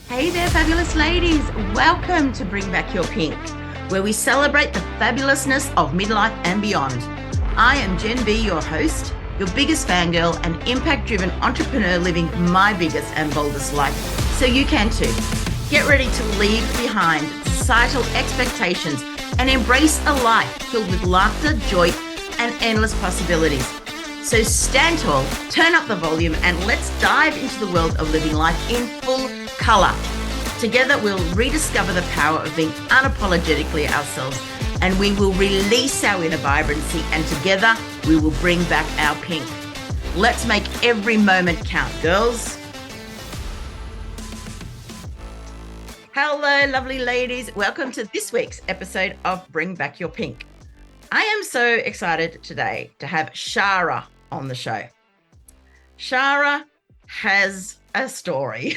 Hey there, fabulous ladies. Welcome to Bring Back Your Pink, where we celebrate the fabulousness of midlife and beyond. I am Jen B, your host, your biggest fangirl and impact-driven entrepreneur living my biggest and boldest life, so you can too. Get ready to leave behind societal expectations and embrace a life filled with laughter, joy, and endless possibilities. So stand tall, turn up the volume, and let's dive into the world of living life in full color. Together, we'll rediscover the power of being unapologetically ourselves, and we will release our inner vibrancy, and together, we will bring back our pink. Let's make every moment count, girls. Hello, lovely ladies. Welcome to this week's episode of Bring Back Your Pink. I am so excited today to have Shara on the show. Shara has a story.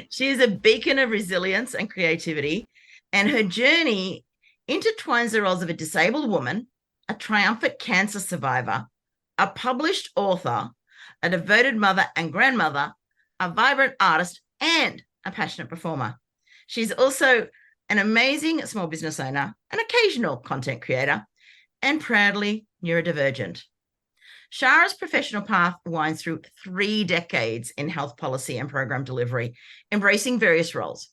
She is a beacon of resilience and creativity, and her journey intertwines the roles of a disabled woman, a triumphant cancer survivor, a published author, a devoted mother and grandmother, a vibrant artist, and a passionate performer. She's also an amazing small business owner, an occasional content creator, and proudly neurodivergent. Shara's professional path winds through 3 decades in health policy and program delivery, embracing various roles.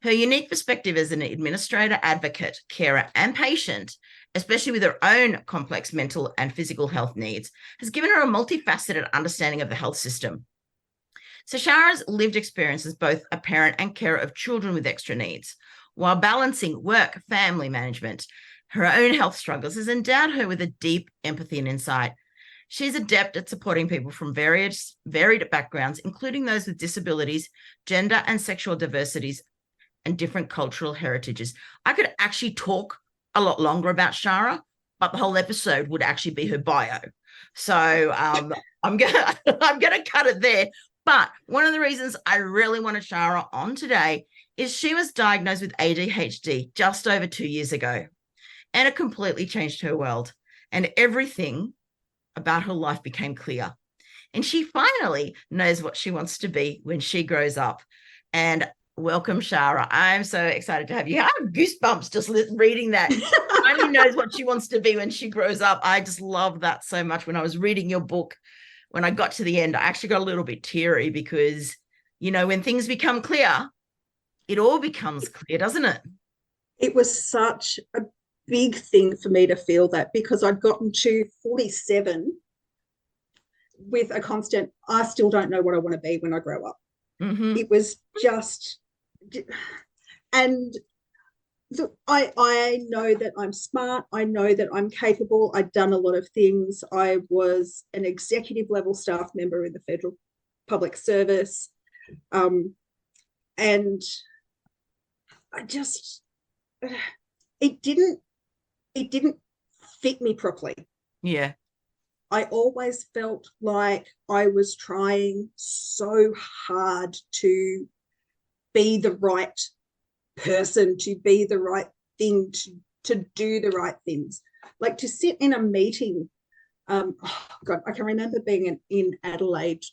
Her unique perspective as an administrator, advocate, carer, and patient, especially with her own complex mental and physical health needs, has given her a multifaceted understanding of the health system. So Shara's lived experience as both a parent and carer of children with extra needs, while balancing work, family management, her own health struggles, has endowed her with a deep empathy and insight. She's adept at supporting people from varied backgrounds, including those with disabilities, gender and sexual diversities, and different cultural heritages. I could actually talk a lot longer about Shara, but the whole episode would actually be her bio. So I'm gonna cut it there. But one of the reasons I really wanted Shara on today is she was diagnosed with ADHD just over 2 years ago, and it completely changed her world, and everything about her life became clear. And she finally knows what she wants to be when she grows up. And welcome, Shara. I'm so excited to have you. I have goosebumps just reading that. She finally knows what she wants to be when she grows up. I just love that so much. When I was reading your book, when I got to the end, I actually got a little bit teary because, you know, when things become clear, it all becomes clear, doesn't it? It was such a big thing for me to feel that, because I'd gotten to 47 with a constant, I still don't know what I want to be when I grow up. Mm-hmm. It was just, and I know that I'm smart. I know that I'm capable. I'd done a lot of things. I was an executive level staff member in the federal public service. And I just, it didn't fit me properly. Yeah. I always felt like I was trying so hard to be the right person, to be the right thing, to do the right things. Like to sit in a meeting. God, I can remember being in Adelaide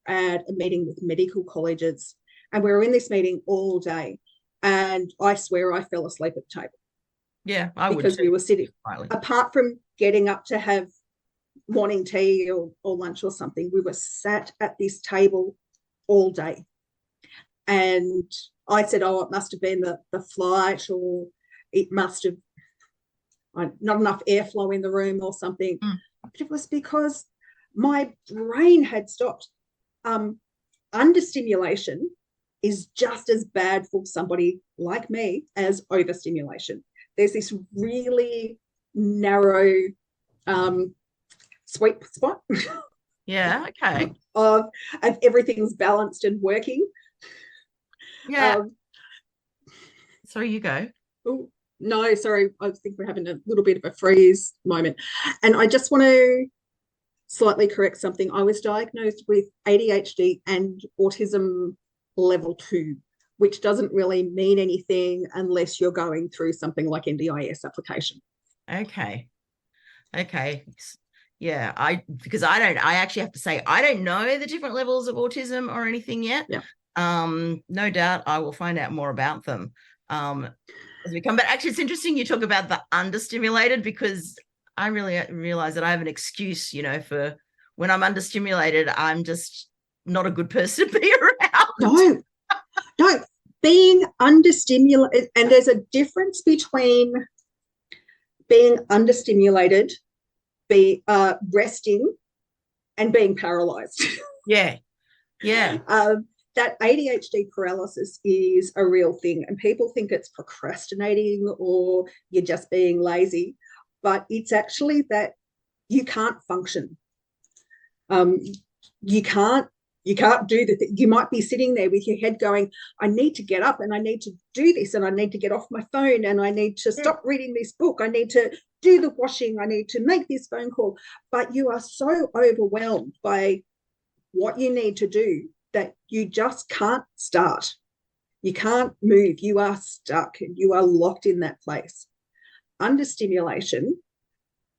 at a meeting with medical colleges, and we were in this meeting all day, and I swear I fell asleep at the table. Yeah, I would. Because we were sitting, apart from getting up to have morning tea or lunch or something, we were sat at this table all day. And I said, oh, it must have been the flight, or it must have not enough airflow in the room or something. But it was because my brain had stopped. Understimulation is just as bad for somebody like me as overstimulation. There's this really narrow sweet spot. Yeah, okay. of everything's balanced and working. Yeah. Sorry, you go. Oh, no, sorry. I think we're having a little bit of a freeze moment. And I just want to slightly correct something. I was diagnosed with ADHD and autism level 2, which doesn't really mean anything unless you're going through something like NDIS application. Okay. Yeah, I actually have to say, I don't know the different levels of autism or anything yet. Yeah. No doubt I will find out more about them as we come. But actually, it's interesting you talk about the understimulated, because I really realize that I have an excuse, for when I'm understimulated, I'm just not a good person to be around. No, being understimulated, and there's a difference between being understimulated, resting, and being paralyzed. Yeah. That ADHD paralysis is a real thing, and people think it's procrastinating or you're just being lazy, but it's actually that you can't function. You can't do the thing. You might be sitting there with your head going, I need to get up and I need to do this and I need to get off my phone and I need to stop reading this book. I need to do the washing. I need to make this phone call. But you are so overwhelmed by what you need to do that you just can't start. You can't move. You are stuck and you are locked in that place. Understimulation,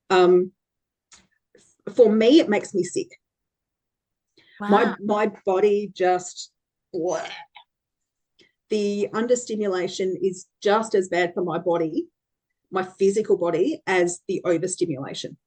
for me, it makes me sick. Wow. My body just, the understimulation is just as bad for my body, my physical body, as the overstimulation.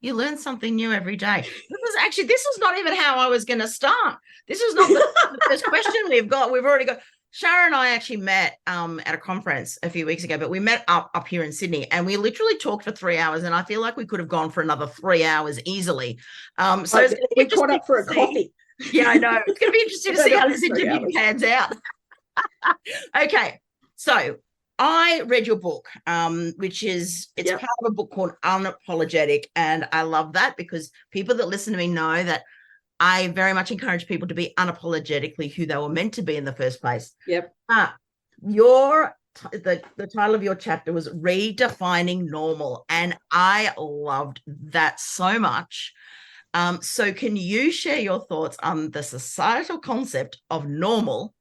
You learn something new every day. This was not even how I was going to start. This is not the first question we've got. We've already got. Shara and I actually met at a conference a few weeks ago, but we met up here in Sydney, and we literally talked for 3 hours, and I feel like we could have gone for another 3 hours easily. So we caught up for a coffee. Yeah, I know. It's going to be interesting to see how this interview pans out. Okay, so I read your book, which is part of a book called Unapologetic, and I love that because people that listen to me know that I very much encourage people to be unapologetically who they were meant to be in the first place. Yep. The title of your chapter was Redefining Normal, and I loved that so much. So can you share your thoughts on the societal concept of normal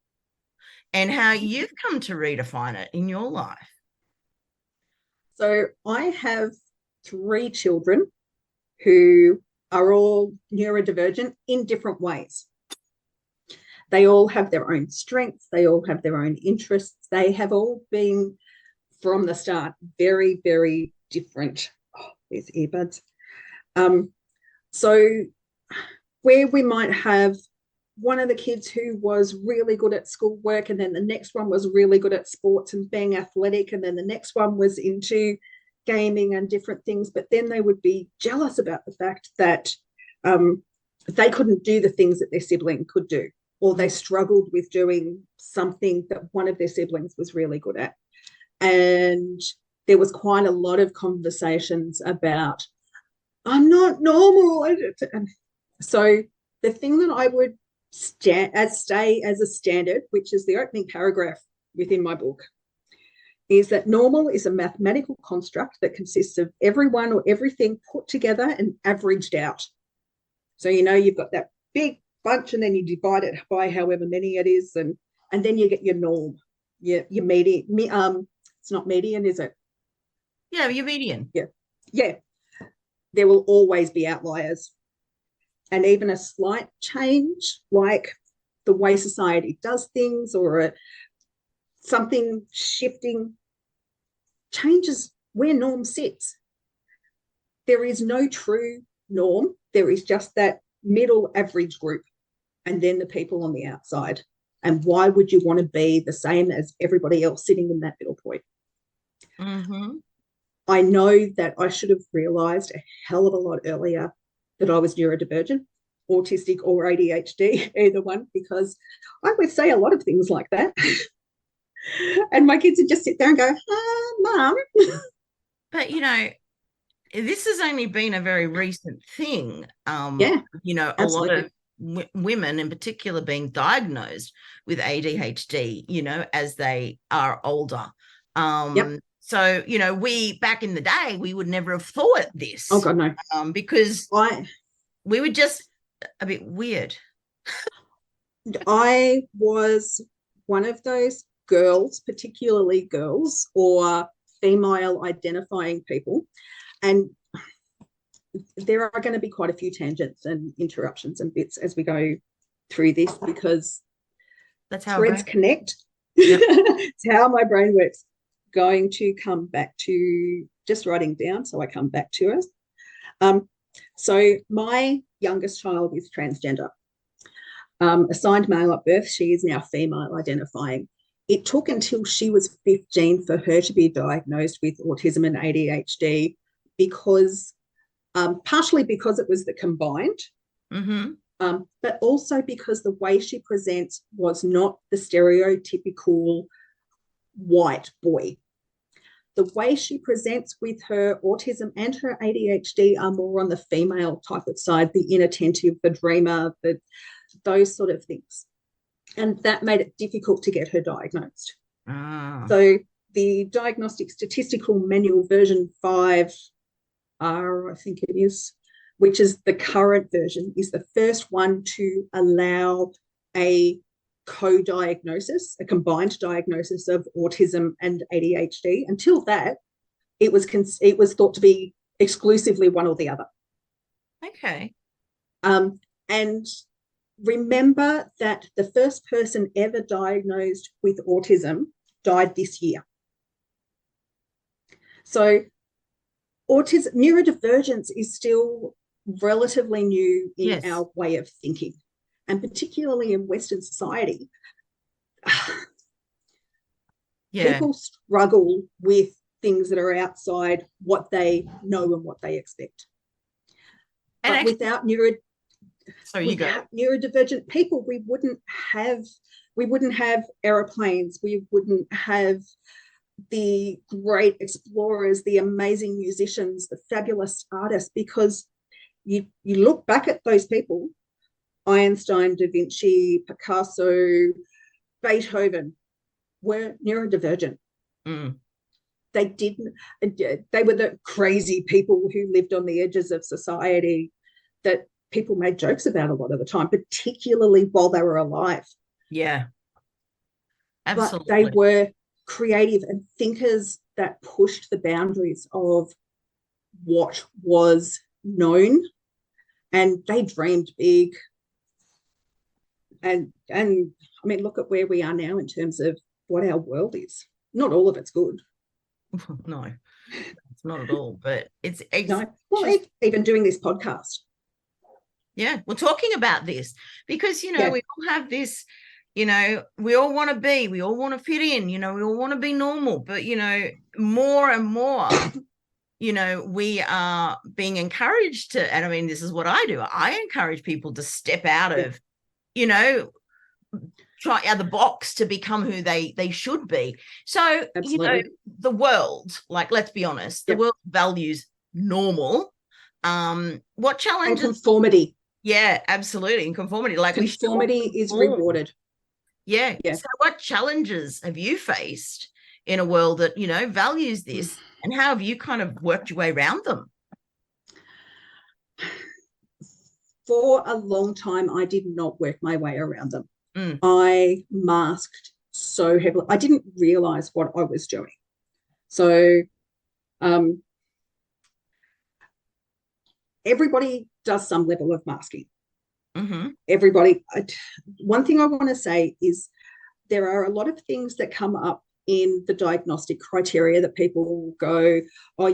and how you've come to redefine it in your life? So I have 3 children who are all neurodivergent in different ways. They all have their own strengths. They all have their own interests. They have all been, from the start, very, very different. Oh, these earbuds. So where we might have one of the kids who was really good at schoolwork, and then the next one was really good at sports and being athletic, and then the next one was into gaming and different things, but then they would be jealous about the fact that they couldn't do the things that their sibling could do, or they struggled with doing something that one of their siblings was really good at. And there was quite a lot of conversations about, I'm not normal. And so the thing that I would stay as a standard, which is the opening paragraph within my book, is that normal is a mathematical construct that consists of everyone or everything put together and averaged out. So, you've got that big bunch and then you divide it by however many it is, and then you get your norm, your median. It's not median, is it? Yeah, your median. Yeah. There will always be outliers. And even a slight change, like the way society does things or something shifting, changes where norm sits. There is no true norm. There is just that middle average group, and then the people on the outside. And why would you want to be the same as everybody else sitting in that middle point? Mm-hmm. I know that I should have realised a hell of a lot earlier that I was neurodivergent, autistic or ADHD, either one, because I would say a lot of things like that. And my kids would just sit there and go, Mum. But, this has only been a very recent thing. Absolutely. A lot of women in particular being diagnosed with ADHD, as they are older. So, we, back in the day, we would never have thought this. Oh, God, no. Because we were just a bit weird. I was one of those girls, particularly girls or female identifying people. And there are going to be quite a few tangents and interruptions and bits as we go through this because That's how threads connect. Yep. It's how my brain works. Going to come back to just writing down, so I come back to it. So my youngest child is transgender. Assigned male at birth. She is now female identifying. It took until she was 15 for her to be diagnosed with autism and ADHD because partially because it was the combined, but also because the way she presents was not the stereotypical white boy. The way she presents with her autism and her ADHD are more on the female type of side, the inattentive, the dreamer, those sort of things. And that made it difficult to get her diagnosed. So the Diagnostic Statistical Manual version 5R, I think it is, which is the current version, is the first one to allow a co-diagnosis, a combined diagnosis of autism and ADHD. Until that, it was thought to be exclusively one or the other. Okay. And remember that the first person ever diagnosed with autism died this year. So neurodivergence is still relatively new in our way of thinking, and particularly in Western society. People struggle with things that are outside what they know and what they expect. But without neurodivergent people, we wouldn't have aeroplanes, we wouldn't have the great explorers, the amazing musicians, the fabulous artists, because you look back at those people, Einstein, Da Vinci, Picasso, Beethoven, were neurodivergent. They were the crazy people who lived on the edges of society that people made jokes about a lot of the time, particularly while they were alive. Yeah, absolutely. But they were creative and thinkers that pushed the boundaries of what was known, and they dreamed big. And I mean, look at where we are now in terms of what our world is. Not all of it's good. No, it's not at all, but it's no. Well, even doing this podcast. Yeah, we're talking about this because, we all have this, we all want to fit in, we all want to be normal, but, more and more, we are being encouraged to, and I mean, this is what I do. I encourage people to step out of, try out the box to become who they should be. So, absolutely. The world, like, let's be honest, the world values normal. What challenges? And conformity. Yeah, absolutely. And conformity. Like, conformity is rewarded. Yeah. So what challenges have you faced in a world that, values this, and how have you kind of worked your way around them? For a long time, I did not work my way around them. I masked so heavily. I didn't realize what I was doing. So everybody does some level of masking. Everybody. One thing I want to say is there are a lot of things that come up in the diagnostic criteria that people go, well,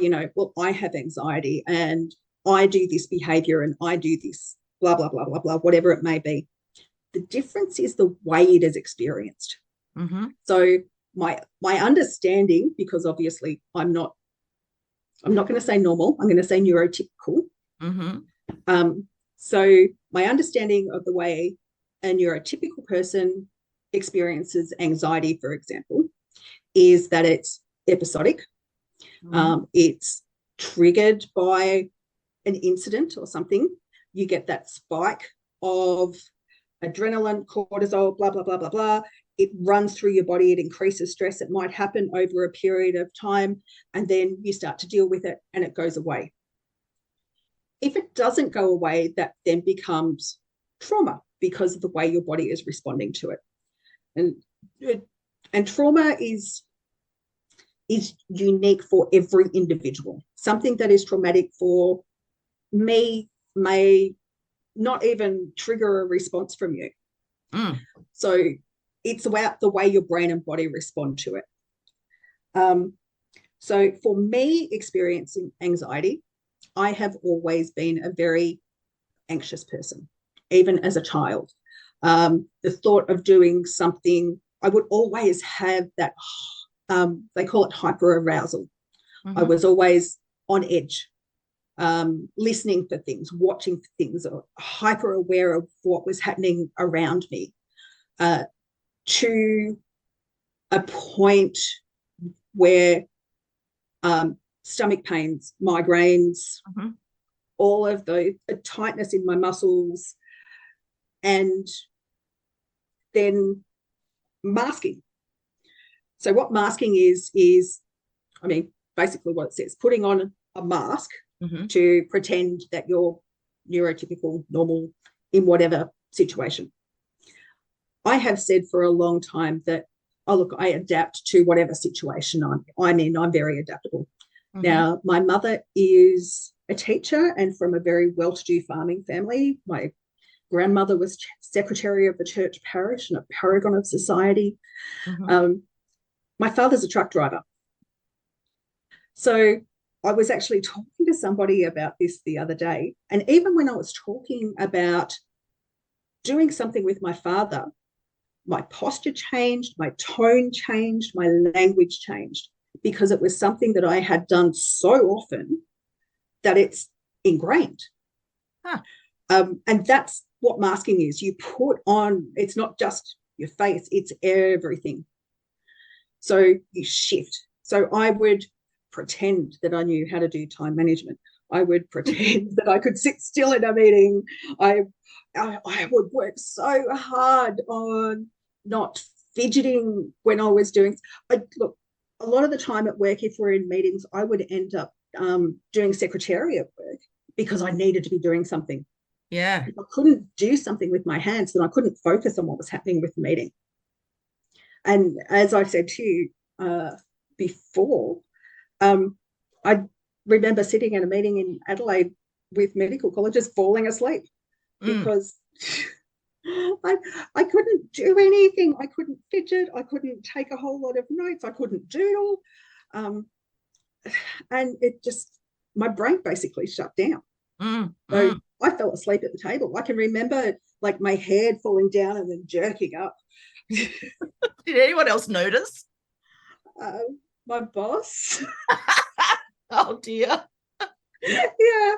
I have anxiety and I do this behavior and I do this, blah, blah, blah, blah, blah, whatever it may be. The difference is the way it is experienced. So my understanding, because obviously I'm not going to say normal, I'm going to say neurotypical. So my understanding of the way a neurotypical person experiences anxiety, for example, is that it's episodic. It's triggered by an incident or something. You get that spike of adrenaline, cortisol, blah, blah, blah, blah, blah. It runs through your body. It increases stress. It might happen over a period of time, and then you start to deal with it and it goes away. If it doesn't go away, that then becomes trauma because of the way your body is responding to it. And trauma is unique for every individual. Something that is traumatic for me may not even trigger a response from you. So it's about the way your brain and body respond to it. So for me, experiencing anxiety, I have always been a very anxious person, even as a child. The thought of doing something, I would always have that, they call it hyperarousal. I was always on edge, listening for things, watching for things, or hyper aware of what was happening around me, to a point where stomach pains, migraines, all of the tightness in my muscles, and then masking. So what masking is, I mean, basically what it says, putting on a mask to pretend that you're neurotypical, normal in whatever situation. I have said for a long time that, oh, look, I adapt to whatever situation I'm in. I'm very adaptable. Now, my mother is a teacher and from a very well-to-do farming family. My grandmother was secretary of the church parish and a paragon of society. My father's a truck driver. So I was actually talking to somebody about this the other day. And even when I was talking about doing something with my father, my posture changed, my tone changed, my language changed, because it was something that I had done so often that it's ingrained. And that's what masking is. You put on, it's not just your face, it's everything. So you shift. So I would pretend that I knew how to do time management. I would pretend that I could sit still in a meeting. I would work so hard on not fidgeting when I was doing. Look, a lot of the time at work, if we're in meetings, I would end up doing secretariat work because I needed to be doing something. Yeah. If I couldn't do something with my hands, then I couldn't focus on what was happening with the meeting. And as I said to you before, I remember sitting in a meeting in Adelaide with medical colleges falling asleep because I couldn't do anything. I couldn't fidget. I couldn't take a whole lot of notes. I couldn't doodle. And it just, my brain basically shut down. So I fell asleep at the table. I can remember like my head falling down and then jerking up. Did anyone else notice? My boss. Oh dear. Yeah.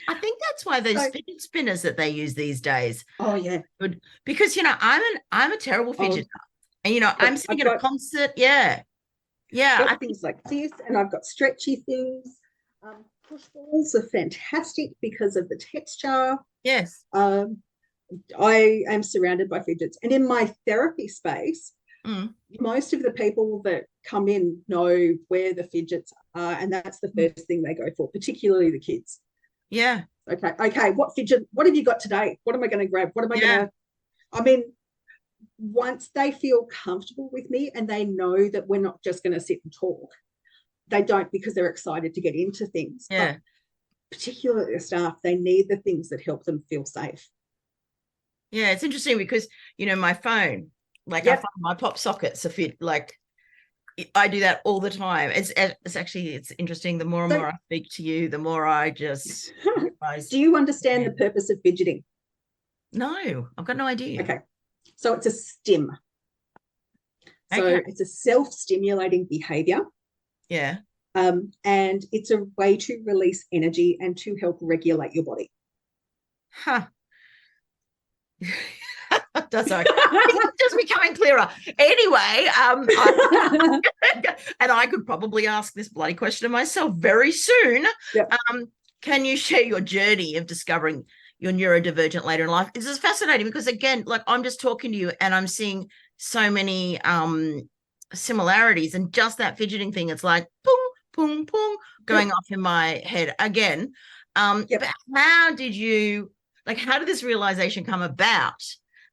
I think that's why those fidget spinners that they use these days. Oh yeah. Good. Because I'm a terrible fidgeter. And I'm sitting at a concert. Yeah. Yeah. Got things like this, and I've got stretchy things. Push balls are fantastic because of the texture. Yes. I am surrounded by fidgets. And in my therapy space, most of the people that come in know where the fidgets are, and that's the first thing they go for, particularly the kids. Yeah. Okay, what fidget, what have you got today? What am I going to grab? What am I going to, I mean, once they feel comfortable with me and they know that we're not just going to sit and talk, they don't, because they're excited to get into things. Yeah. But particularly the staff, they need the things that help them feel safe. Yeah, it's interesting because, my phone, like I find my pop sockets are fit, like I do that all the time. It's interesting. The more and more I speak to you, the more I just realize. Do you understand the purpose of fidgeting? No, I've got no idea. Okay. So it's a stim. So it's a self-stimulating behavior. Yeah. And it's a way to release energy and to help regulate your body. It's just becoming clearer. Anyway, and I could probably ask this bloody question of myself very soon. Yep. Can you share your journey of discovering your neurodivergent later in life? This is fascinating because, again, like I'm just talking to you and I'm seeing so many similarities, and just that fidgeting thing, it's like boom, boom, boom, going off in my head again. But how did this realization come about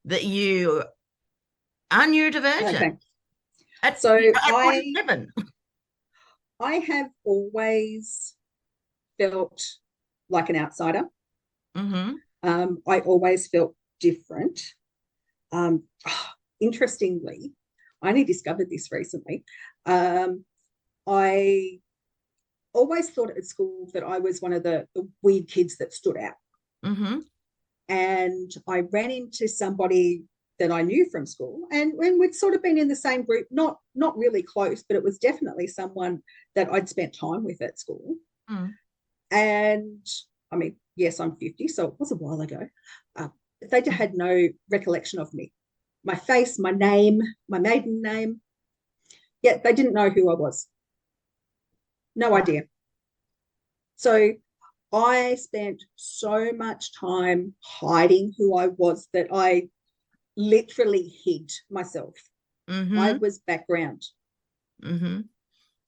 that you are neurodivergent? Okay. So I have always felt like an outsider. I always felt different. Interestingly, I only discovered this recently. I always thought at school that I was one of the weird kids that stood out. Mm-hmm. And I ran into somebody that I knew from school, and we'd sort of been in the same group, not really close, but it was definitely someone that I'd spent time with at school. Mm. And I mean, yes, I'm 50, so it was a while ago. They had no recollection of me, my face, my name, my maiden name. Yet they didn't know who I was. No idea. So I spent so much time hiding who I was that I literally hid myself. Mm-hmm. I was background. Mm-hmm.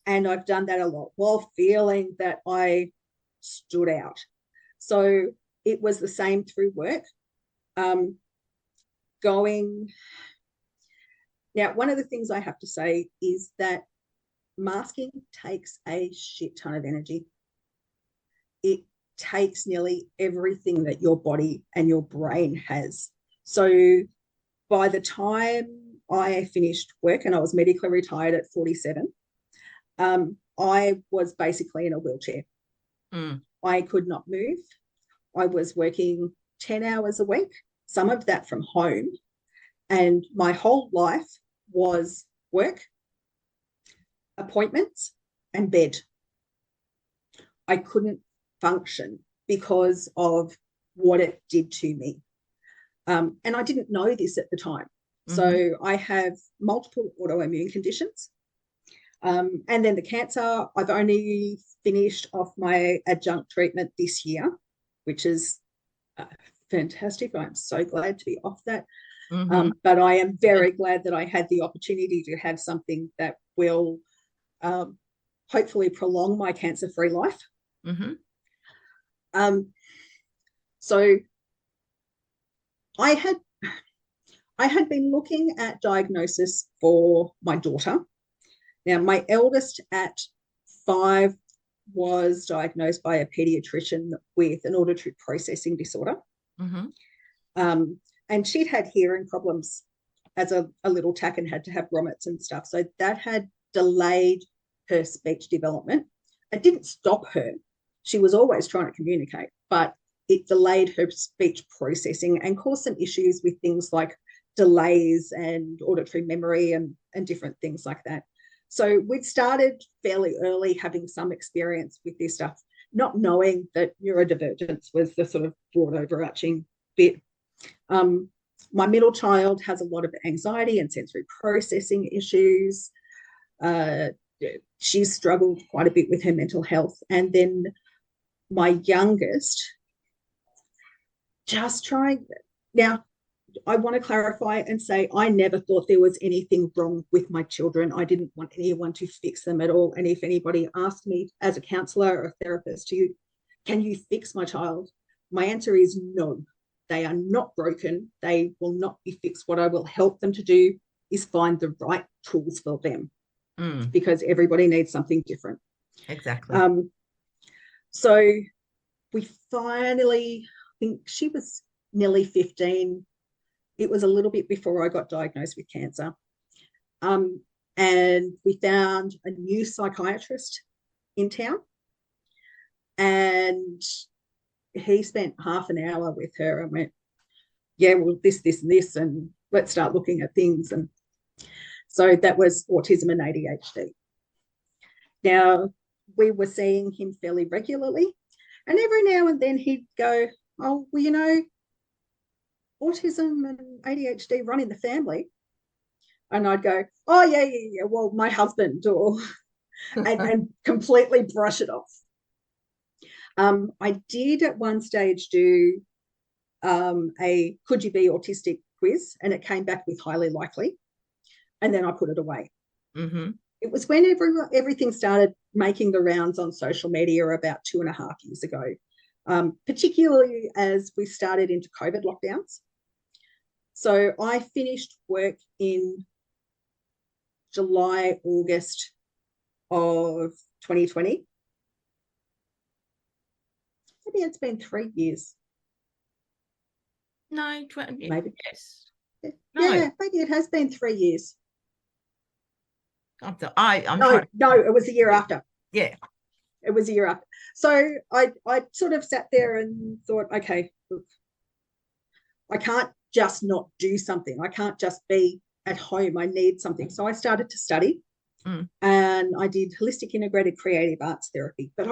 And I've done that a lot while feeling that I stood out. So it was the same through work. Now, one of the things I have to say is that masking takes a shit ton of energy. It takes nearly everything that your body and your brain has. So by the time I finished work, and I was medically retired at 47, I was basically in a wheelchair. I could not move. I was working 10 hours a week, some of that from home. And my whole life was work, appointments, and bed. I couldn't function because of what it did to me. And I didn't know this at the time. Mm-hmm. So I have multiple autoimmune conditions. And then the cancer, I've only finished off my adjunct treatment this year, which is fantastic. I'm so glad to be off that. Mm-hmm. But I am very glad that I had the opportunity to have something that will hopefully prolong my cancer-free life. Mm-hmm. So I had been looking at diagnosis for my daughter. Now, my eldest at 5 was diagnosed by a pediatrician with an auditory processing disorder. Mm-hmm. And she'd had hearing problems as a little tack and had to have grommets and stuff. So that had delayed her speech development. It didn't stop her. She was always trying to communicate, but it delayed her speech processing and caused some issues with things like delays and auditory memory and different things like that. So we'd started fairly early having some experience with this stuff, not knowing that neurodivergence was the sort of broad overarching bit. My middle child has a lot of anxiety and sensory processing issues. She's struggled quite a bit with her mental health. And then my youngest, just trying. Now, I want to clarify and say I never thought there was anything wrong with my children. I didn't want anyone to fix them at all. And if anybody asked me as a counsellor or a therapist, can you fix my child? My answer is no. They are not broken. They will not be fixed. What I will help them to do is find the right tools for them, because everybody needs something different. Exactly. So we finally, I think she was nearly 15. It was a little bit before I got diagnosed with cancer. And we found a new psychiatrist in town. And he spent half an hour with her and went, yeah, well, this, and this, and let's start looking at things. And so that was autism and ADHD. Now, we were seeing him fairly regularly. And every now and then he'd go, oh, well, autism and ADHD run in the family. And I'd go, oh, yeah, well, my husband, or and completely brush it off. I did at one stage do a could you be autistic quiz, and it came back with highly likely, and then I put it away. Mm-hmm. It was when everything started making the rounds on social media about 2.5 years ago, particularly as we started into COVID lockdowns. So I finished work in July, August of 2020. Maybe it's been 3 years. No, maybe. Yes. No. Yeah, maybe it has been 3 years. I'm No, trying. no, it was a year after. Yeah. It was a year after. So I sort of sat there and thought, okay, look, I can't just not do something. I can't just be at home. I need something. So I started to study, and I did holistic integrated creative arts therapy. But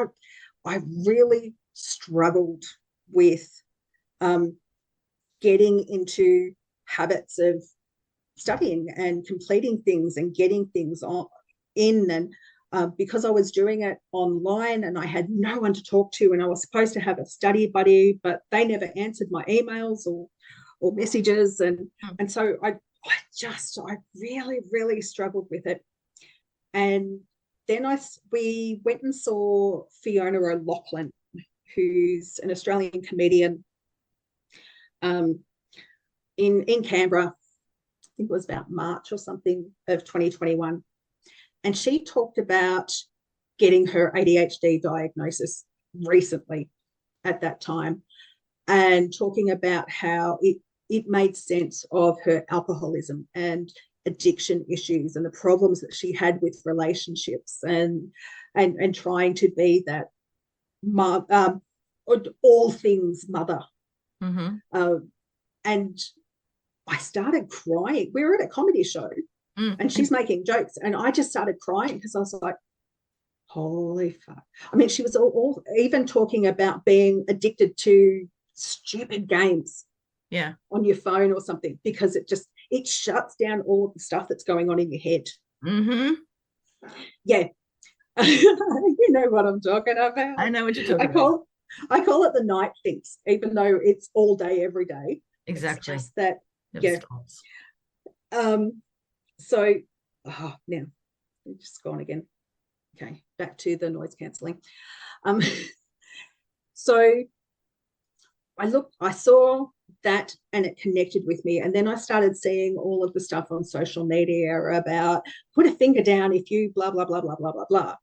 I really struggled with getting into habits of studying and completing things and getting things in. And because I was doing it online and I had no one to talk to, and I was supposed to have a study buddy, but they never answered my emails or messages. And so I really struggled with it. And then we went and saw Fiona O'Loughlin, who's an Australian comedian, in Canberra. I think it was about March or something of 2021. And she talked about getting her ADHD diagnosis recently at that time, and talking about how it made sense of her alcoholism and addiction issues and the problems that she had with relationships, and trying to be that all things mother. And I started crying. We were at a comedy show, and she's making jokes, and I just started crying because I was like, holy fuck. I mean, she was all even talking about being addicted to stupid games on your phone or something, because it shuts down all of the stuff that's going on in your head. Yeah. You know what I'm talking about. I know what you're talking about. I call it the night things, even though it's all day, every day. Exactly. It's just that, Stops. So now it's just gone again. Okay, back to the noise cancelling. So I saw that, and it connected with me. And then I started seeing all of the stuff on social media about put a finger down if you blah, blah, blah, blah, blah, blah, blah.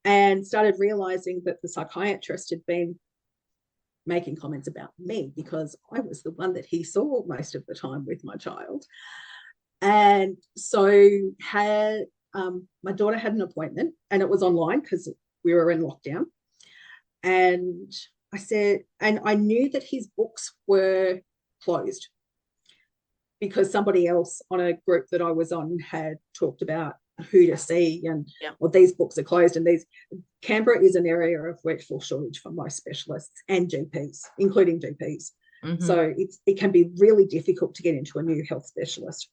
And started realizing that the psychiatrist had been making comments about me because I was the one that he saw most of the time with my child. And so my daughter had an appointment, and it was online because we were in lockdown. And I said, and I knew that his books were closed because somebody else on a group that I was on had talked about who to see, and well, these books are closed. And Canberra is an area of workforce shortage for most specialists and GPs, including GPs. So it can be really difficult to get into a new health specialist.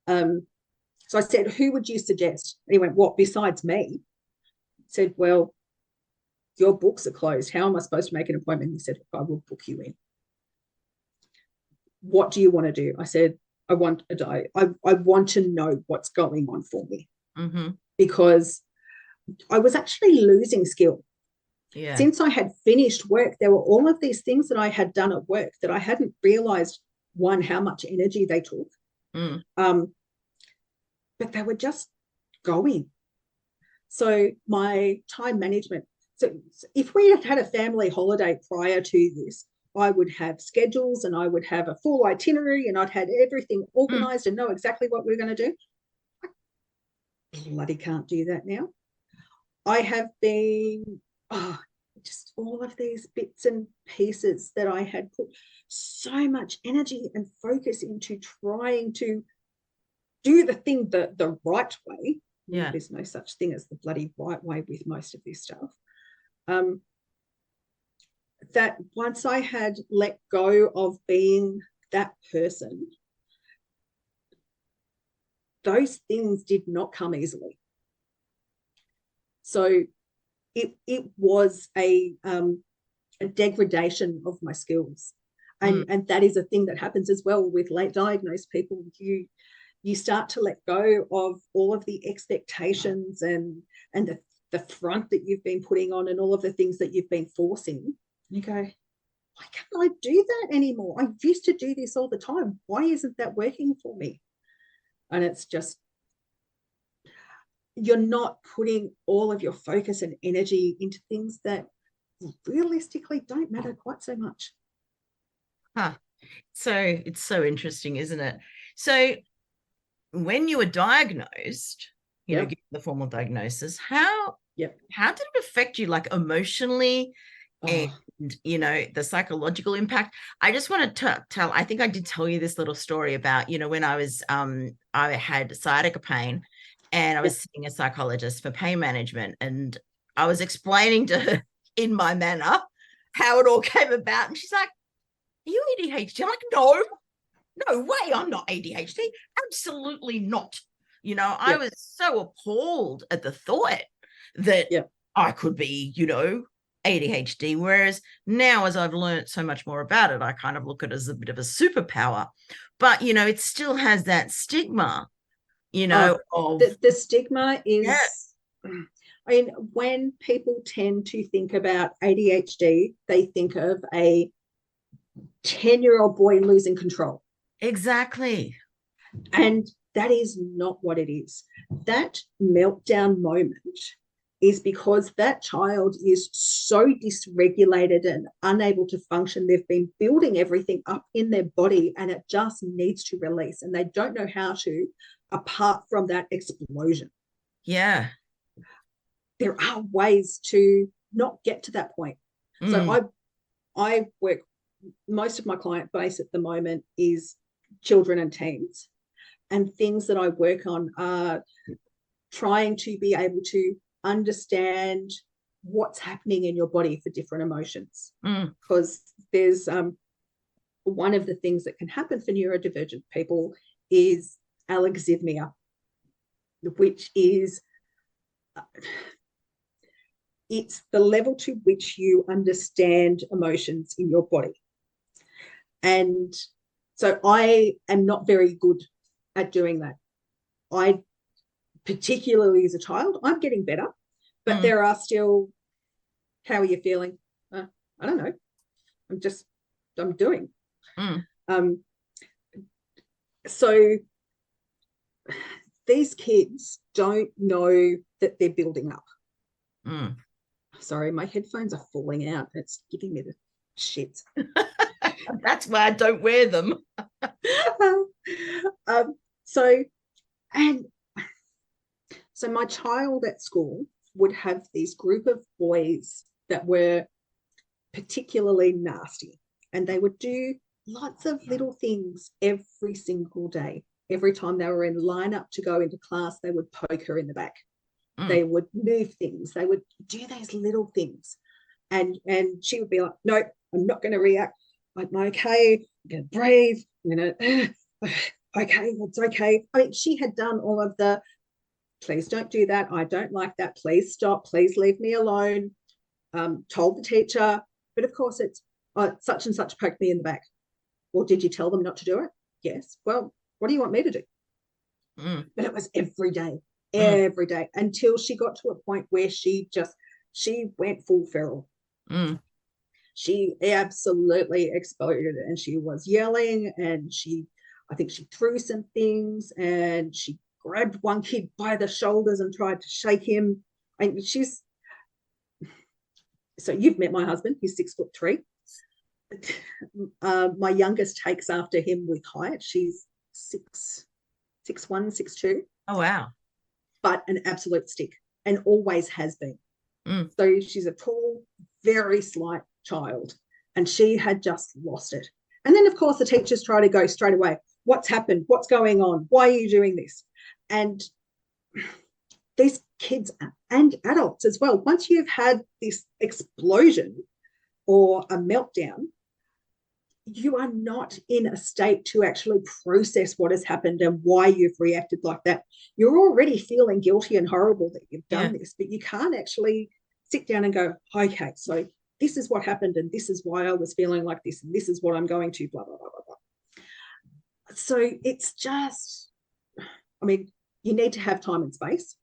So I said, who would you suggest? And he went, what, besides me? I said, well, your books are closed. How am I supposed to make an appointment? He said, I will book you in. What do you want to do? I said, I want a day. I want to know what's going on for me, because I was actually losing skill. Since I had finished work, there were all of these things that I had done at work that I hadn't realized, one, how much energy they took, but they were just going. So my time management. So if we had had a family holiday prior to this, I would have schedules and I would have a full itinerary and I'd had everything organized and know exactly what we're going to do. I bloody can't do that now. I have been, just all of these bits and pieces that I had put so much energy and focus into trying to do the thing the right way. There's no such thing as the bloody right way with most of this stuff. That once I had let go of being that person, those things did not come easily. So it was a degradation of my skills. And that is a thing that happens as well with late diagnosed people. You start to let go of all of the expectations and the front that you've been putting on and all of the things that you've been forcing. And you go, why can't I do that anymore? I used to do this all the time. Why isn't that working for me? And it's just, you're not putting all of your focus and energy into things that realistically don't matter quite so much. So it's so interesting, isn't it? So when you were diagnosed, Yep. given the formal diagnosis, how Yep. how did it affect you, like emotionally, and Oh, the psychological impact? I just want to tell, I think I did tell you this little story about, when I had sciatica pain, and I yep. was seeing a psychologist for pain management, and I was explaining to her in my manner how it all came about, and she's like, "Are you ADHD?" I'm like, "No, no way, I'm not ADHD. Absolutely not." I Yep. was so appalled at the thought that Yep. I could be, ADHD. Whereas now, as I've learned so much more about it, I kind of look at it as a bit of a superpower. But, it still has that stigma, Oh, of, the stigma yeah, is, I mean, when people tend to think about ADHD, they think of a 10-year-old boy losing control. exactly. And that is not what it is. That meltdown moment is because that child is so dysregulated and unable to function. They've been building everything up in their body and it just needs to release. And they don't know how to, apart from that explosion. Yeah. There are ways to not get to that point. So Mm, I work, most of my client base at the moment is children and teens. And things that I work on are trying to be able to understand what's happening in your body for different emotions. mm, Because there's one of the things that can happen for neurodivergent people is alexithmia, which is it's the level to which you understand emotions in your body. And so I am not very good at doing that. I, particularly as a child, I'm getting better, but mm, there are still, how are you feeling? I don't know. I'm doing. mm, Um, so these kids don't know that they're building up. mm. Sorry, my headphones are falling out. It's giving me the shit. That's why I don't wear them. um, so, and so my child at school would have this group of boys that were particularly nasty, and they would do lots of little things every single day. Every time they were in line up to go into class, they would poke her in the back. Mm, They would move things. They would do these little things. And she would be like, "No, I'm not going to react. I'm okay. I'm going to breathe. I'm going to, okay, it's okay." I mean, she had done all of the, "Please don't do that. I don't like that. Please stop. Please leave me alone." Told the teacher. But of course, it's, such and such poked me in the back. Well, did you tell them not to do it? Yes. Well, what do you want me to do? mm, But it was mm, every day, until she got to a point where she went full feral. mm, She absolutely exploded and she was yelling, and I think she threw some things, and she grabbed one kid by the shoulders and tried to shake him. And so you've met my husband, he's 6'3". My youngest takes after him with height. She's 6'1", 6'2", oh, wow. but an absolute stick, and always has been. Mm, So she's a tall, very slight child, and she had just lost it. And then, of course, the teachers try to go straight away. What's happened? What's going on? Why are you doing this? And these kids and adults as well, once you've had this explosion or a meltdown, you are not in a state to actually process what has happened and why you've reacted like that. You're already feeling guilty and horrible that you've yeah. done this, but you can't actually sit down and go, "Okay, so this is what happened, and this is why I was feeling like this, and this is what I'm going to, blah, blah, blah, blah, blah." So it's just, I mean, you need to have time and space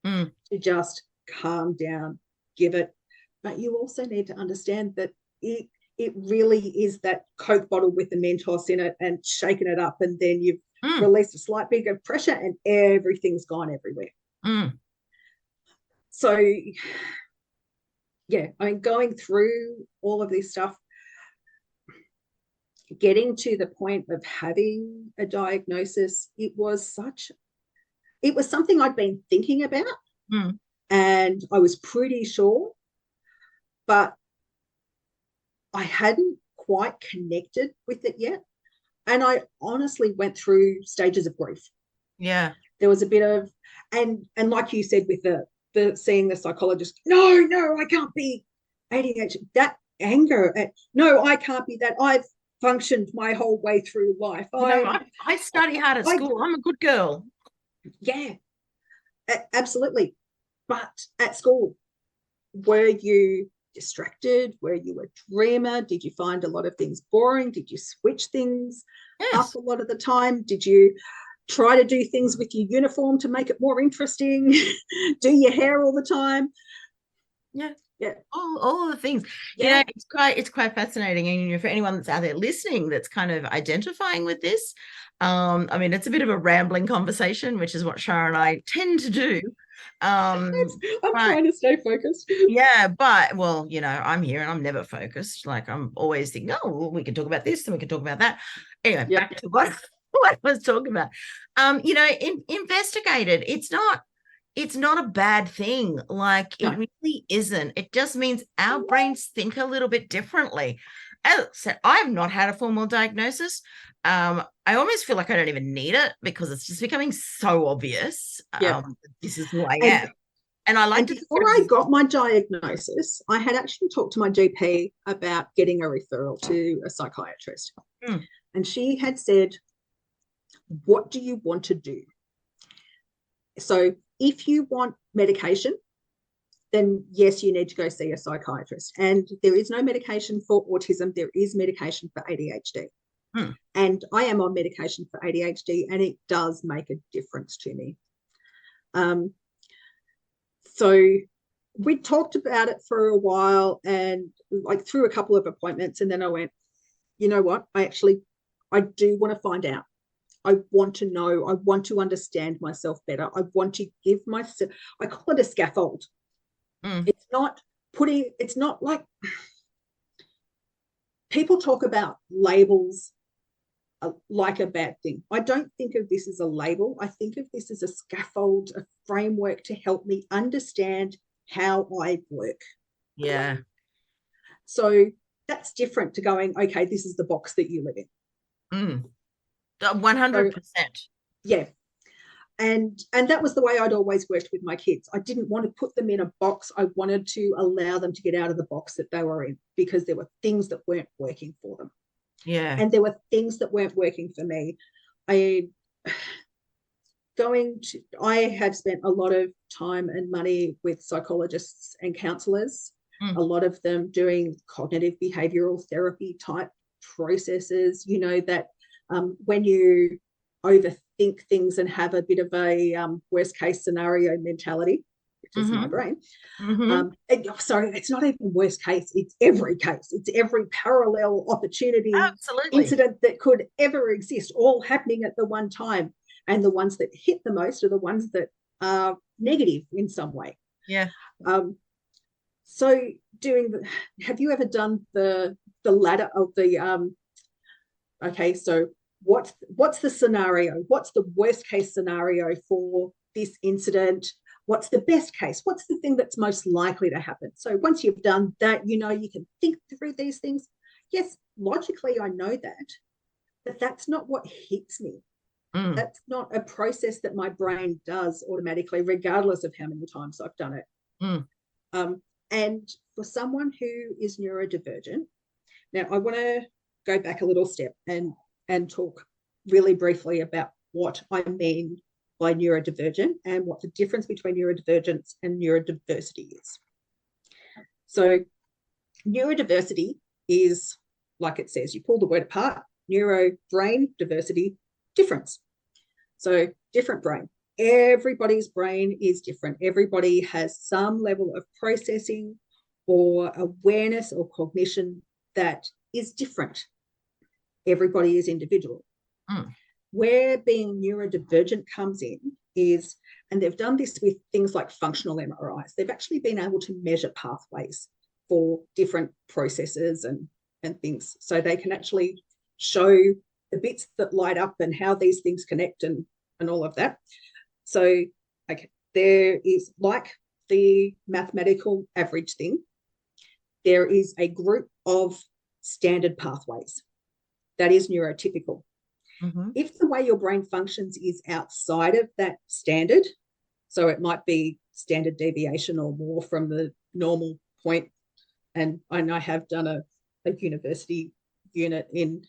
Mm, to just calm down, give it. But you also need to understand that it really is that Coke bottle with the Mentos in it and shaking it up, and then you've mm, released a slight bit of pressure and everything's gone everywhere. mm. So yeah, I mean, going through all of this stuff, getting to the point of having a diagnosis, it was something I'd been thinking about, and I was pretty sure, but I hadn't quite connected with it yet. And I honestly went through stages of grief. Yeah. There was a bit of, and like you said, with the seeing the psychologist, no, I can't be ADHD. That anger at, no, I can't be that. I've functioned my whole way through life. I study hard at school. I'm a good girl. Yeah, absolutely. But at school, were you distracted? Were you a dreamer? Did you find a lot of things boring? Did you switch things up a lot of the time? Did you try to do things with your uniform to make it more interesting? Do your hair all the time? Yeah. Yeah. All of the things. Yeah. It's quite fascinating. And for anyone that's out there listening that's kind of identifying with this, I mean, it's a bit of a rambling conversation, which is what Shara and I tend to do. I'm trying to stay focused. Yeah, but well, I'm here and I'm never focused. Like I'm always thinking, oh, well, we can talk about this and we can talk about that. Anyway, back to what I was talking about. Investigated. It's not a bad thing. Like it really isn't. It just means our brains think a little bit differently. As I said, I've not had a formal diagnosis. I almost feel like I don't even need it because it's just becoming so obvious. This is who I am. And I like before I got my diagnosis, I had actually talked to my GP about getting a referral to a psychiatrist. And she had said, what do you want to do? So if you want medication, then yes, you need to go see a psychiatrist. And there is no medication for autism. There is medication for ADHD. And I am on medication for ADHD, and it does make a difference to me. So we talked about it for a while, and like through a couple of appointments, and then I went, you know what? I do want to find out. I want to know. I want to understand myself better. I want to give myself, I call it a scaffold. It's not like people talk about labels like a bad thing. I don't think of this as a label. I think of this as a scaffold, a framework to help me understand how I work. Yeah. So that's different to going, okay, this is the box that you live in. 100%. So, yeah. And that was the way I'd always worked with my kids. I didn't want to put them in a box. I wanted to allow them to get out of the box that they were in, because there were things that weren't working for them. Yeah. And there were things that weren't working for me. I have spent a lot of time and money with psychologists and counselors, a lot of them doing cognitive behavioral therapy type processes, that when you overthink things and have a bit of a worst case scenario mentality, which is my brain. Sorry, it's not even worst case, it's every case. It's every parallel opportunity, incident that could ever exist, all happening at the one time. And the ones that hit the most are the ones that are negative in some way. Yeah. So have you ever done the ladder of the, okay, so what's the scenario? What's the worst case scenario for this incident? What's the best case? What's the thing that's most likely to happen? So once you've done that, you can think through these things. Yes, logically, I know that, but that's not what hits me. That's not a process that my brain does automatically, regardless of how many times I've done it. And for someone who is neurodivergent, now I want to go back a little step and talk really briefly about what I mean by neurodivergent and what the difference between neurodivergence and neurodiversity is. So neurodiversity is, like it says, you pull the word apart, neuro, brain, diversity, difference. So different brain. Everybody's brain is different. Everybody has some level of processing or awareness or cognition that is different. Everybody is individual. Where being neurodivergent comes in is, and they've done this with things like functional MRIs, they've actually been able to measure pathways for different processes and things. So they can actually show the bits that light up and how these things connect and all of that. So, okay, there is, like the mathematical average thing, there is a group of standard pathways that is neurotypical. Mm-hmm. If the way your brain functions is outside of that standard, so it might be standard deviation or more from the normal point, and I have done a university unit in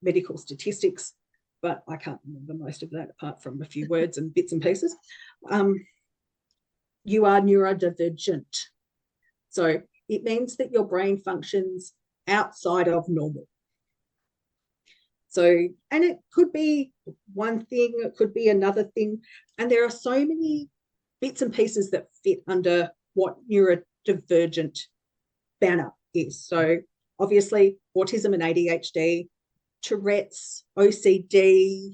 medical statistics, but I can't remember most of that apart from a few words and bits and pieces. You are neurodivergent. So it means that your brain functions outside of normal. So, and it could be one thing, it could be another thing. And there are so many bits and pieces that fit under what neurodivergent banner is. So obviously autism and ADHD, Tourette's, OCD,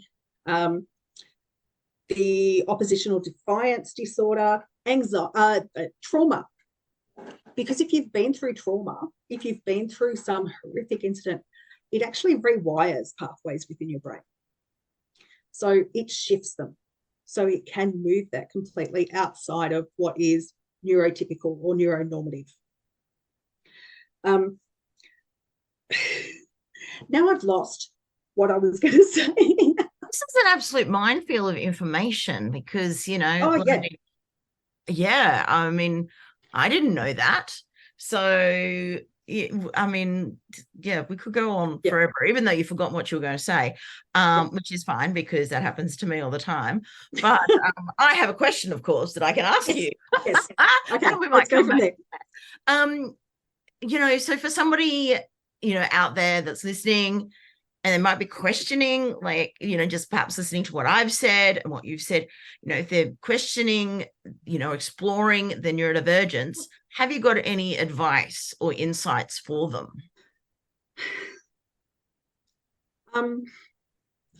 the oppositional defiance disorder, anxiety, trauma. Because if you've been through trauma, if you've been through some horrific incident, it actually rewires pathways within your brain. So it shifts them. So it can move that completely outside of what is neurotypical or neuronormative. Now I've lost what I was going to say. This is an absolute minefield of information because, you know, yeah, I mean, I didn't know that. So, I mean, yeah, we could go on forever, even though you've forgotten what you were going to say, which is fine because that happens to me all the time. But I have a question, of course, that I can ask you. Yes. Okay, we might go from there. You know, so for somebody, you know, out there that's listening and they might be questioning, like, you know, just perhaps listening to what I've said and what you've said, you know, if they're questioning, you know, exploring the neurodivergence, have you got any advice or insights for them?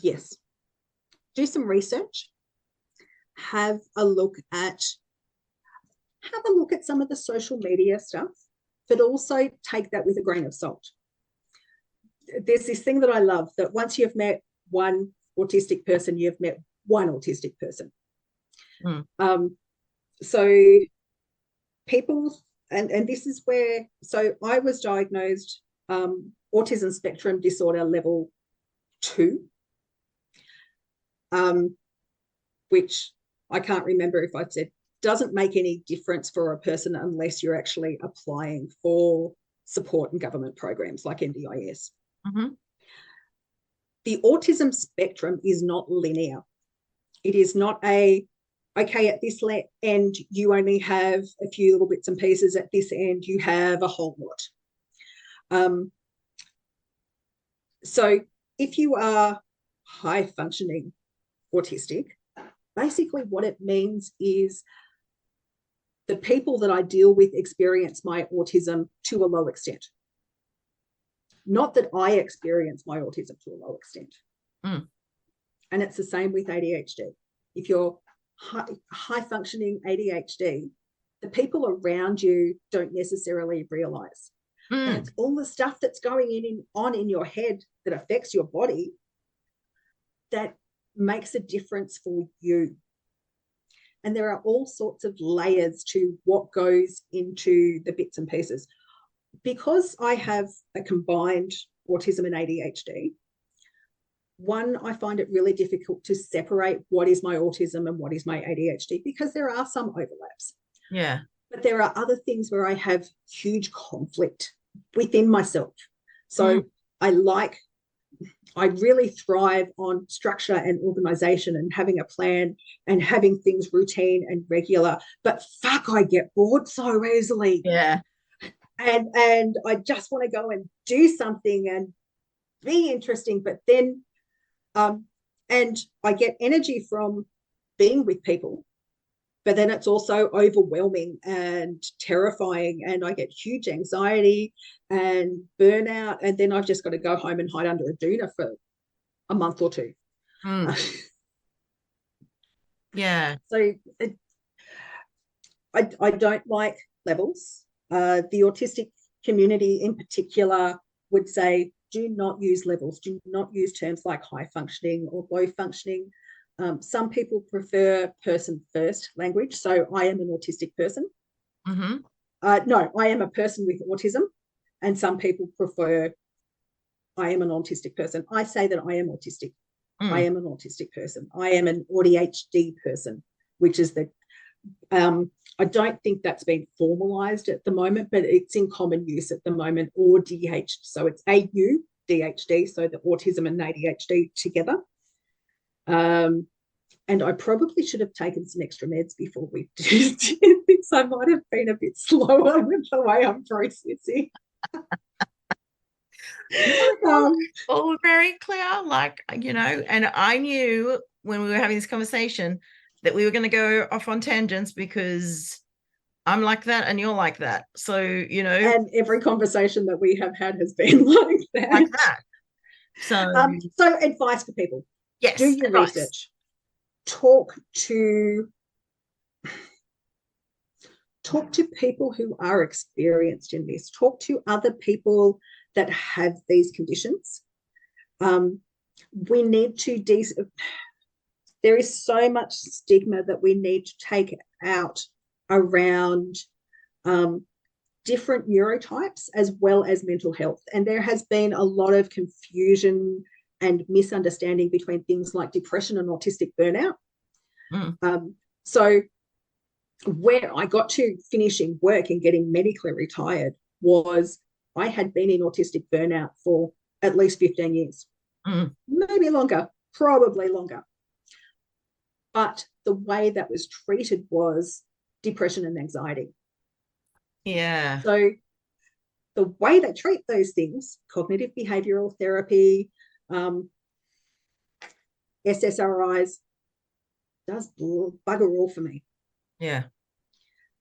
Yes. Do some research. Have a look at some of the social media stuff, but also take that with a grain of salt. There's this thing that I love, that once you've met one autistic person, you've met one autistic person. So people, and this is where, so I was diagnosed autism spectrum disorder level 2, which I can't remember if I said doesn't make any difference for a person unless you're actually applying for support and government programs like NDIS. Mm-hmm. The autism spectrum is not linear. It is not okay, at this end, you only have a few little bits and pieces. At this end, you have a whole lot. So if you are high functioning autistic, basically what it means is the people that I deal with experience my autism to a low extent. Not that I experience my autism to a low extent. And it's the same with ADHD. If you're high functioning ADHD, the people around you don't necessarily realize. And it's all the stuff that's going on in your head that affects your body that makes a difference for you. And there are all sorts of layers to what goes into the bits and pieces. Because I have a combined autism and ADHD, one, I find it really difficult to separate what is my autism and what is my ADHD, because there are some overlaps. Yeah. But there are other things where I have huge conflict within myself. So I really thrive on structure and organization and having a plan and having things routine and regular. But fuck, I get bored so easily. Yeah. And I just want to go and do something and be interesting. But then, and I get energy from being with people, but then it's also overwhelming and terrifying. And I get huge anxiety and burnout. And then I've just got to go home and hide under a doona for a month or two. Yeah. So I don't like levels. The autistic community in particular would say do not use levels, do not use terms like high functioning or low functioning. Some people prefer person first language. So I am an autistic person. Mm-hmm. No, I am a person with autism. And some people prefer I am an autistic person. I say that I am autistic. I am an autistic person. I am an ADHD person, which is the, I don't think that's been formalized at the moment, but it's in common use at the moment, or DH. So it's AU, DHD, so the autism and ADHD together. And I probably should have taken some extra meds before we did this. I might have been a bit slower with the way I'm processing. All very clear, like, you know, and I knew when we were having this conversation that we were going to go off on tangents because I'm like that and you're like that. So, you know. And every conversation that we have had has been like that. Like that. So advice for people. Yes. Do your research. Talk to people who are experienced in this. Talk to other people that have these conditions. We need to there is so much stigma that we need to take out around different neurotypes as well as mental health. And there has been a lot of confusion and misunderstanding between things like depression and autistic burnout. So where I got to finishing work and getting medically retired was I had been in autistic burnout for at least 15 years, maybe longer, probably longer. But the way that was treated was depression and anxiety. Yeah. So the way they treat those things, cognitive behavioral therapy, SSRIs, does bugger all for me. Yeah.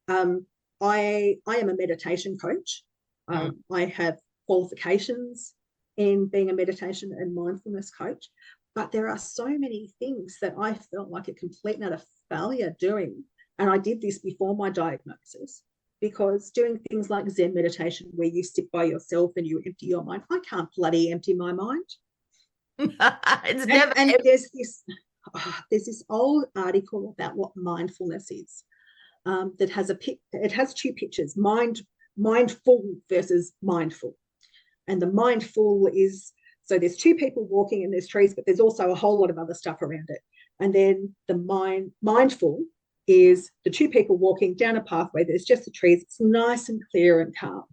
I am a meditation coach. I have qualifications in being a meditation and mindfulness coach, but there are so many things that I felt like a complete and utter failure doing. And I did this before my diagnosis, because doing things like Zen meditation where you sit by yourself and you empty your mind, I can't bloody empty my mind. It's never and there's this old article about what mindfulness is, that has it has two pictures, mindful versus mindful. And the mindful is, so there's two people walking and there's trees, but there's also a whole lot of other stuff around it. And then the mindful is the two people walking down a pathway, there's just the trees, it's nice and clear and calm.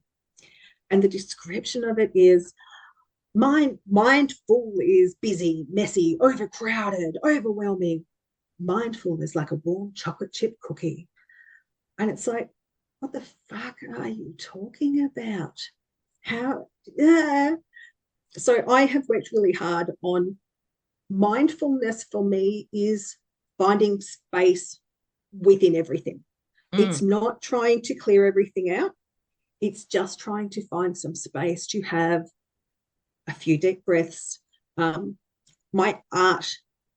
And the description of it is mindful is busy, messy, overcrowded, overwhelming. Mindful is like a warm chocolate chip cookie. And it's like, what the fuck are you talking about? How? So I have worked really hard on mindfulness. For me is finding space within everything. It's not trying to clear everything out. It's just trying to find some space to have a few deep breaths. My art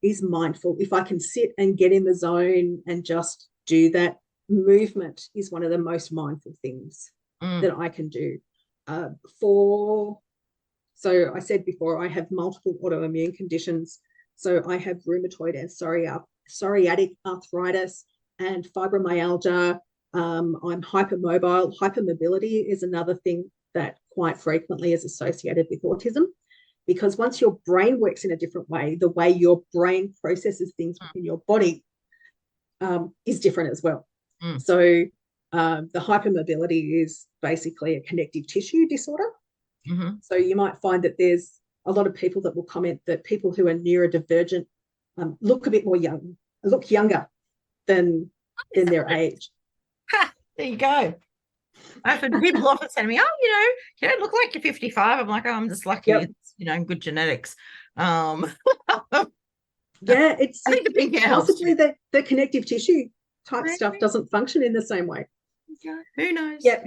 is mindful. If I can sit and get in the zone and just do that, movement is one of the most mindful things that I can do. So I said before, I have multiple autoimmune conditions. So I have rheumatoid and psoriatic arthritis and fibromyalgia. I'm hypermobile. Hypermobility is another thing that quite frequently is associated with autism, because once your brain works in a different way, the way your brain processes things within your body is different as well. So the hypermobility is basically a connective tissue disorder. So you might find that there's a lot of people that will comment that people who are neurodivergent look a bit more young, look younger than their age. There you go. I've had people often say to me, "Oh, you don't look like you're 55." I'm like, "Oh, I'm just lucky. Yep. It's, good genetics." Yeah, it's possibly the connective tissue type stuff doesn't function in the same way. Yeah. Who knows? Yeah.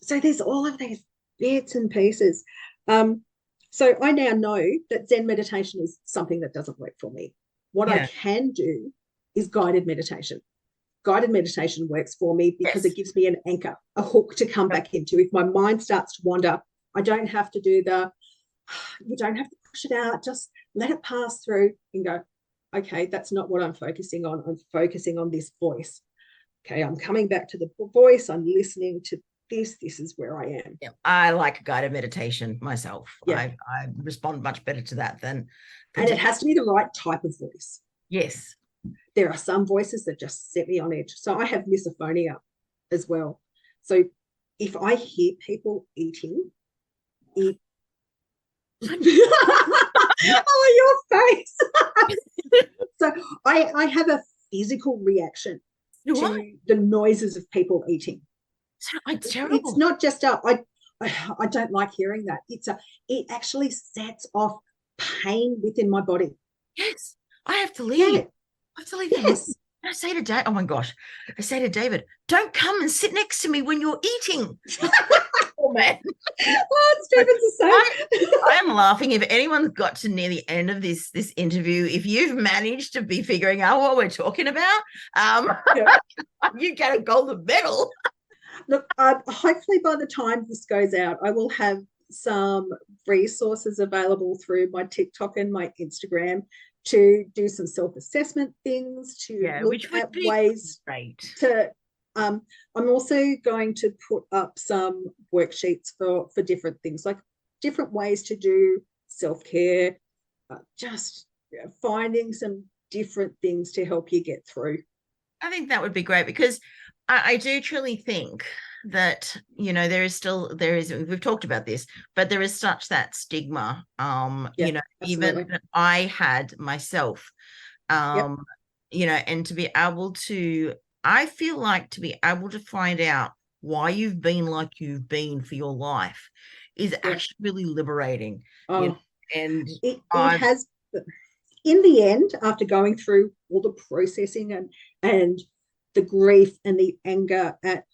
So there's all of these bits and pieces. So I now know that Zen meditation is something that doesn't work for me. What I can do is guided meditation. Guided meditation works for me because it gives me an anchor, a hook to come back into. If my mind starts to wander, I don't have to do the You don't have to push it out, just let it pass through and go, okay, that's not what I'm focusing on. I'm focusing on this voice. Okay, I'm coming back to the voice. I'm listening to this. This is where I am. Yeah, I like guided meditation myself. Yeah. I respond much better to that than And it has to be the right type of voice. yes. There are some voices that just set me on edge. So I have misophonia as well. So if I hear people eating, eat. Oh, your face. So I have a physical reaction What? to the noises of people eating. It's terrible. It's not just I don't like hearing that. It actually sets off pain within my body. Yes, I have to leave. Yeah. I have to leave. Yes. I say to Dave, oh my gosh, I say to David, don't come and sit next to me when you're eating. Oh man. Oh, Stephen's the same. I am laughing. If anyone's got to near the end of this interview, if you've managed to be figuring out what we're talking about, Yeah. you get a golden medal. Look, hopefully by the time this goes out, I will have some resources available through my TikTok and my Instagram to do some self-assessment things, to look at ways great. to I'm also going to put up some worksheets for different things, like different ways to do self-care, just finding some different things to help you get through. I think that would be great, because I do truly think that, you know, we've talked about this, but there is such that stigma. Yeah, you know, absolutely. even I had myself, Yep. you know, and to be able to, I feel like to be able to find out why you've been like you've been for your life is actually really liberating. You know, and it has, in the end, after going through all the processing and the grief and the anger at,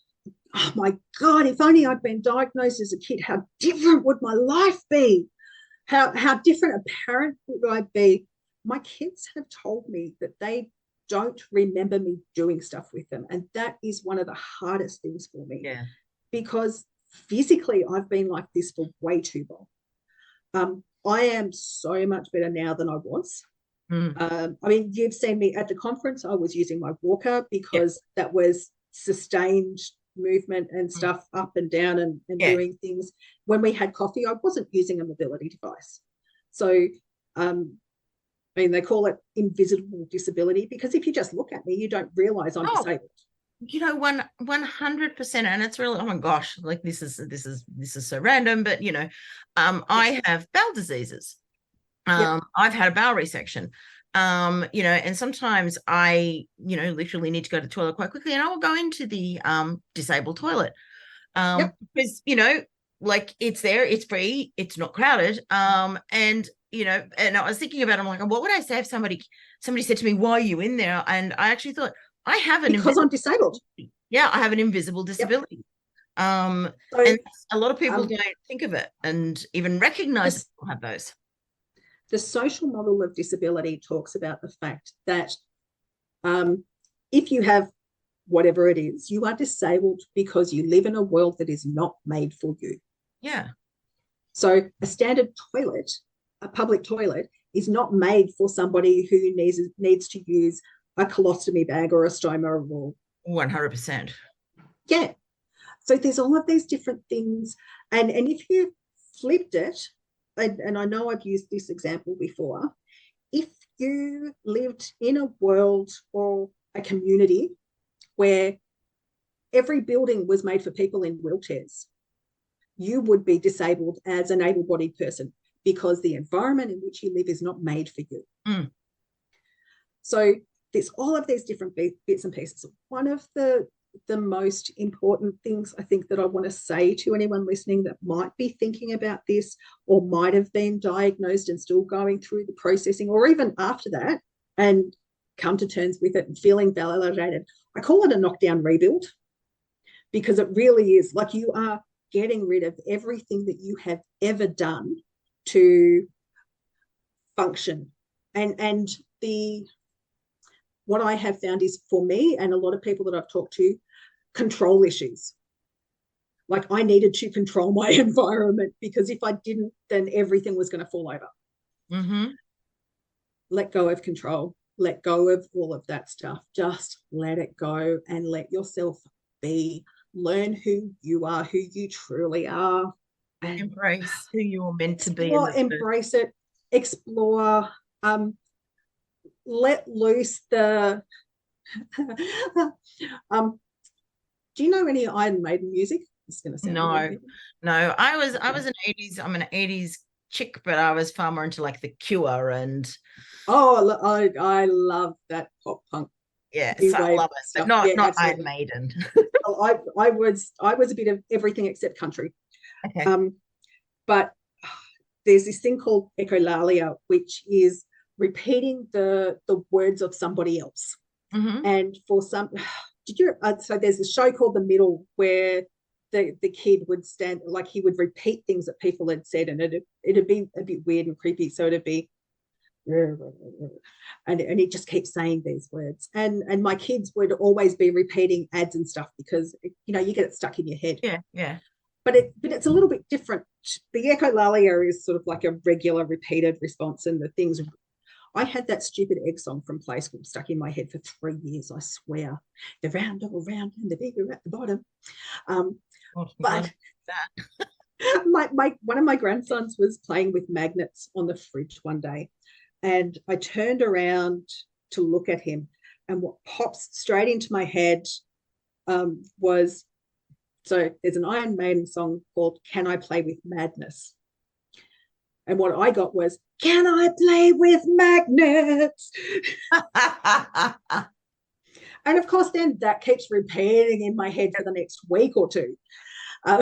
oh my God, if only I'd been diagnosed as a kid, how different would my life be? How different a parent would I be? My kids have told me that they don't remember me doing stuff with them. And that is one of the hardest things for me. Yeah. Because physically, I've been like this for way too long. I am so much better now than I was. I mean, you've seen me at the conference. I was using my walker because that was sustained movement and stuff up and down and doing things. When we had coffee, I wasn't using a mobility device. So, I mean, they call it invisible disability, because if you just look at me, you don't realize I'm disabled. You know, 100%, and it's really, oh my gosh, like this is so random, but you know, I have bowel diseases. I've had a bowel resection. You know, and sometimes I, you know, literally need to go to the toilet quite quickly, and I will go into the disabled toilet. Because, you know, like it's there, it's free, it's not crowded. And you know, and I was thinking about it, I'm like, what would I say if somebody said to me, why are you in there? And I actually thought, I have because I'm disabled. Yeah, I have an invisible disability. So, and a lot of people don't think of it and even recognize that people have those. The social model of disability talks about the fact that if you have whatever it is, you are disabled because you live in a world that is not made for you. Yeah. So a standard toilet, a public toilet, is not made for somebody who needs to use a colostomy bag or a stoma or 100%. Yeah. So there's all of these different things. And if you flipped it, and I know I've used this example before, if you lived in a world or a community where every building was made for people in wheelchairs, you would be disabled as an able-bodied person because the environment in which you live is not made for you. So there's all of these different bits and pieces. One of the most important things I think that I want to say to anyone listening that might be thinking about this or might have been diagnosed and still going through the processing, or even after that and come to terms with it and feeling validated, I call it a knockdown rebuild, because it really is like you are getting rid of everything that you have ever done to function. And what I have found is, for me and a lot of people that I've talked to, control issues. like I needed to control my environment, because if I didn't, then everything was going to fall over. Mm-hmm. Let go of control, let go of all of that stuff. Just let it go and let yourself be. Learn who you are, who you truly are, and Embrace who you're meant to be. embrace it, explore, let loose the do you know any Iron Maiden music? It's going to sound No. I was an 80s. I'm an 80s chick, but I was far more into like The Cure and I love that pop punk. Yes, I love it, but not Iron Maiden. I was a bit of everything except country. Okay. But there's this thing called echolalia, which is repeating the words of somebody else. Mm-hmm. And for some, so there's a show called The Middle where the kid would stand, like he would repeat things that people had said, and it'd be a bit weird and creepy. So it'd be, and he just keeps saying these words, and my kids would always be repeating ads and stuff, because you get it stuck in your head. Yeah. But it's a little bit different. The echolalia is sort of like a regular repeated response, and the things. I had that stupid egg song from Play School stuck in my head for 3 years, I swear. The round all round and the bigger at the bottom. But one of my grandsons was playing with magnets on the fridge one day, and I turned around to look at him, and what pops straight into my head was, so there's an Iron Maiden song called Can I Play with Madness? And what I got was, can I play with magnets? And of course, then that keeps repeating in my head for the next week or two. So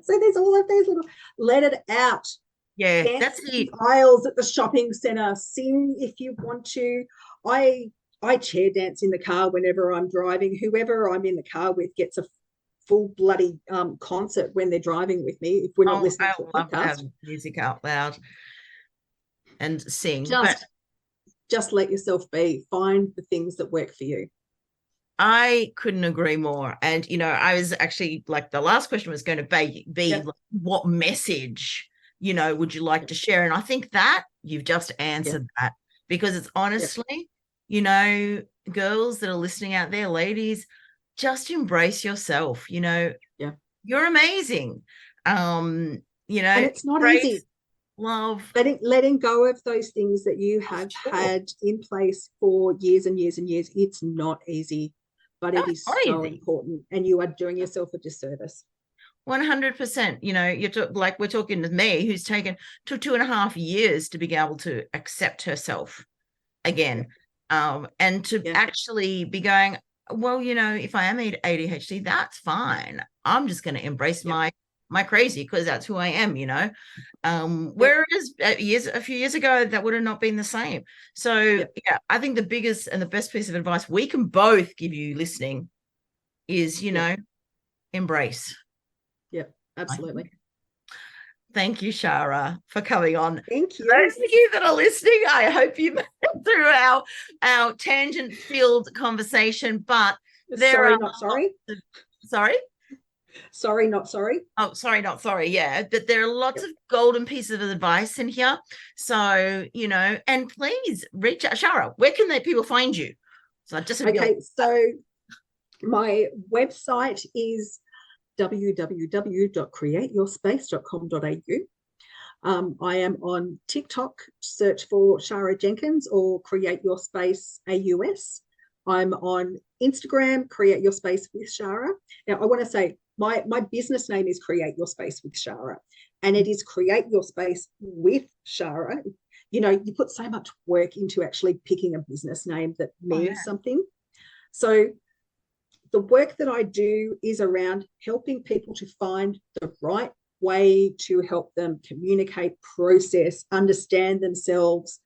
there's all of these little, let it out. Yeah, dance that's the aisles at the shopping centre. Sing if you want to. I chair dance in the car whenever I'm driving. Whoever I'm in the car with gets a full bloody concert when they're driving with me, if we're not listening to a podcast. I love music out loud and sing. Just let yourself be. Find the things that work for you. I couldn't agree more. And I was actually, like, the last question was going to be like, what message would you like to share? And I think that you've just answered that, because it's honestly, girls that are listening out there, ladies, just embrace yourself. You're amazing. And it's not easy. Love. Letting go of those things that you have had in place for years and years and years. It's not easy, but it is so important, and you are doing yourself a disservice. 100%. Like, we're talking to me, who's taken 2.5 years to be able to accept herself again, and to actually be going, well, if I am ADHD, that's fine. I'm just going to embrace my crazy, because that's who I am, whereas a few years ago, that would have not been the same. So I think the biggest and the best piece of advice we can both give you listening is, embrace. Yep, absolutely. Thank you, Shara, for coming on. Thank you. Those of you that are listening, I hope you made it through our tangent-filled conversation, but Sorry, not sorry. Sorry? Sorry, not sorry. Oh, sorry, not sorry. Yeah, but there are lots of golden pieces of advice in here. So, and please reach out. Shara, where can people find you? So so my website is www.createyourspace.com.au. I am on TikTok. Search for Shara Jenkins or Create Your Space AUS. I'm on Instagram, Create Your Space with Shara. Now, I want to say my business name is Create Your Space with Shara, and it is Create Your Space with Shara. You put so much work into actually picking a business name that means something. So the work that I do is around helping people to find the right way to help them communicate, process, understand themselves,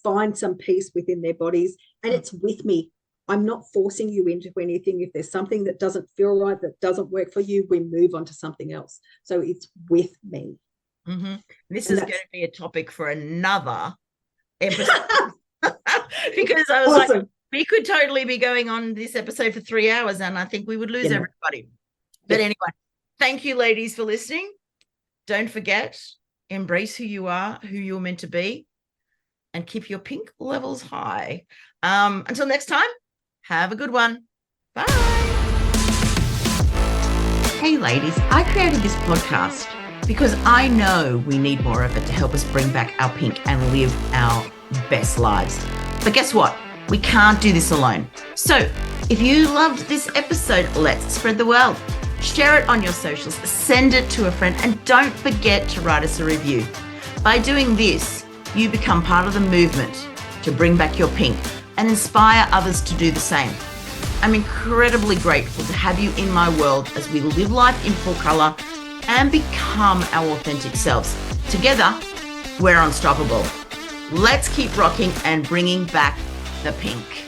find some peace within their bodies. And it's with me. I'm not forcing you into anything. If there's something that doesn't feel right, that doesn't work for you, we move on to something else. So it's with me. Mm-hmm. This is going to be a topic for another episode. Because I was like, we could totally be going on this episode for 3 hours, and I think we would lose everybody. But anyway, Thank you, ladies, for listening. Don't forget, embrace who you are, who you're meant to be, and keep your pink levels high. Until next time, have a good one. Bye. Hey, ladies, I created this podcast because I know we need more of it to help us bring back our pink and live our best lives. But guess what? We can't do this alone. So if you loved this episode, let's spread the word. Share it on your socials, send it to a friend, and don't forget to write us a review. By doing this, you become part of the movement to bring back your pink and inspire others to do the same. I'm incredibly grateful to have you in my world as we live life in full color and become our authentic selves. Together, we're unstoppable. Let's keep rocking and bringing back the pink.